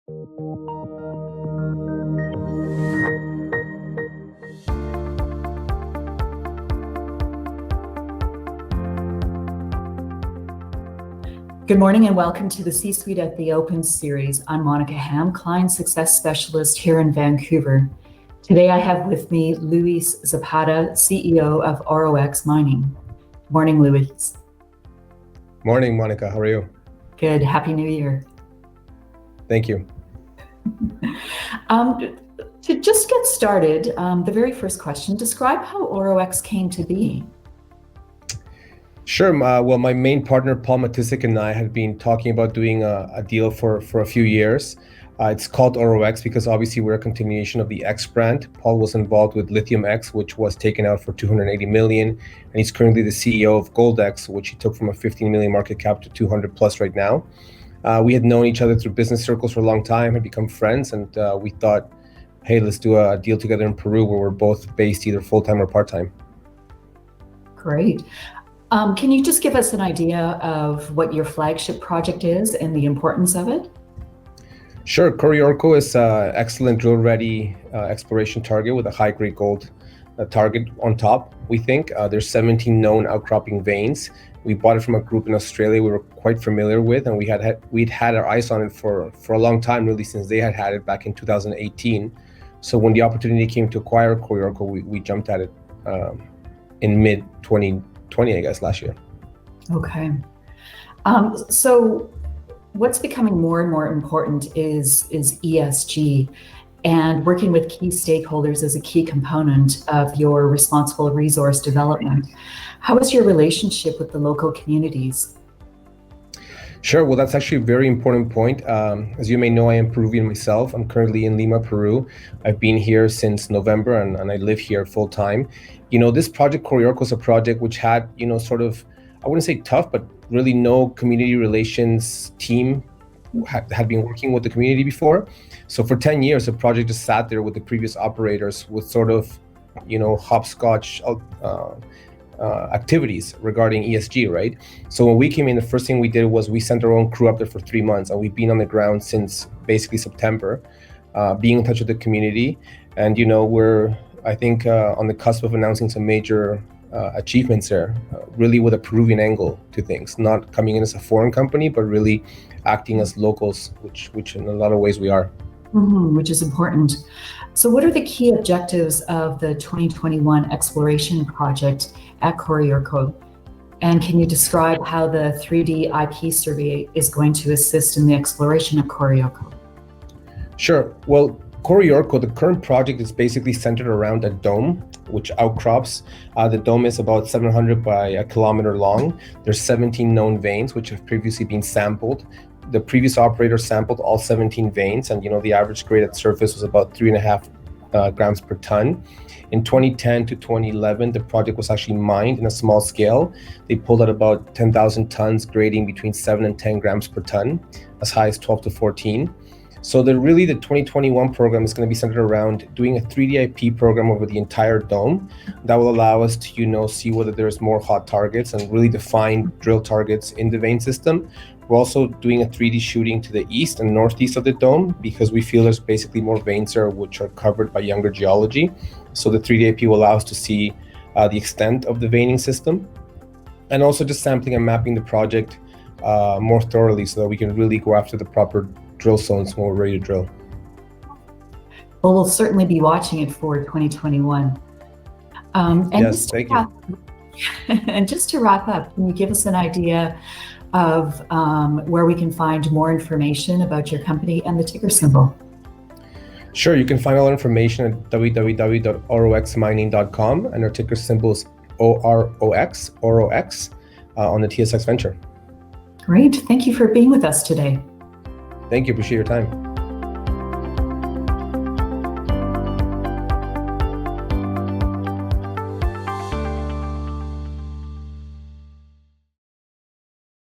Good morning and welcome to the C-Suite at the Open series. I'm Monica Ham, Client Success Specialist here in Vancouver. Today I have with me Luis Zapata, CEO of Oro X Mining. Morning, Luis. Morning, Monica. How are you? Good. Happy New Year. Thank you. To just get started, the very first question, describe how Oro X came to be. Sure. Well, my main partner, Paul Matisik, and I had been talking about doing a deal for a few years. It's called Oro X because obviously we're a continuation of the X brand. Paul was involved with Lithium X, which was taken out for 280 million. And he's currently the CEO of Gold X, which he took from a 15 million market cap to 200 plus right now. We had known each other through business circles for a long time, had become friends. And we thought, hey, let's do a deal together in Peru where we're both based either full-time or part-time. Great. Can you just give us an idea of what your flagship project is and the importance of it? Sure. Coriorco is an excellent drill-ready exploration target with a high-grade gold target on top, we think. There's 17 known outcropping veins. We bought it from a group in Australia we were quite familiar with, and we'd had our eyes on it for a long time, really, since they had it back in 2018. So when the opportunity came to acquire Coriorco, we jumped at it in mid-2020, I guess, last year. Okay. So what's becoming more and more important is ESG, and working with key stakeholders is a key component of your responsible resource development. How is your relationship with the local communities? Sure. Well, that's actually a very important point. As you may know, I am Peruvian myself. I'm currently in Lima, Peru. I've been here since November and I live here full time. This project, Coriorco, is a project which had, sort of, I wouldn't say tough, but really no community relations team had been working with the community before. So for 10 years, the project just sat there with the previous operators with sort of, hopscotch activities regarding ESG, right? So when we came in, the first thing we did was we sent our own crew up there for 3 months, and we've been on the ground since basically September, being in touch with the community. And, we're, I think, on the cusp of announcing some major achievements there, really with a Peruvian angle to things, not coming in as a foreign company, but really acting as locals, which in a lot of ways we are. Which is important. So what are the key objectives of the 2021 exploration project at Coriorco? And can you describe how the 3D IP survey is going to assist in the exploration of Coriorco? Sure. Well, Coriorco, the current project is basically centered around a dome, which outcrops. The dome is about 700 by a kilometer long. There's 17 known veins, which have previously been sampled. The previous operator sampled all 17 veins, and the average grade at surface was about 3.5 grams per ton. In 2010 to 2011, the project was actually mined in a small scale. They pulled out about 10,000 tons, grading between 7 and 10 grams per ton, as high as 12 to 14. So the 2021 program is going to be centered around doing a 3D IP program over the entire dome that will allow us to, see whether there's more hot targets and really define drill targets in the vein system. We're also doing a 3D shooting to the east and northeast of the dome because we feel there's basically more veins there which are covered by younger geology. So the 3D IP will allow us to see the extent of the veining system, and also just sampling and mapping the project more thoroughly so that we can really go after the proper drill zones when we're ready to drill. Well, we'll certainly be watching it for 2021. Yes, thank you. And just to wrap up, can you give us an idea of where we can find more information about your company and the ticker symbol? Sure, you can find all our information at www.oroxmining.com, and our ticker symbol is OROX, Oro X, on the TSX Venture. Great, thank you for being with us today. Thank you, appreciate your time.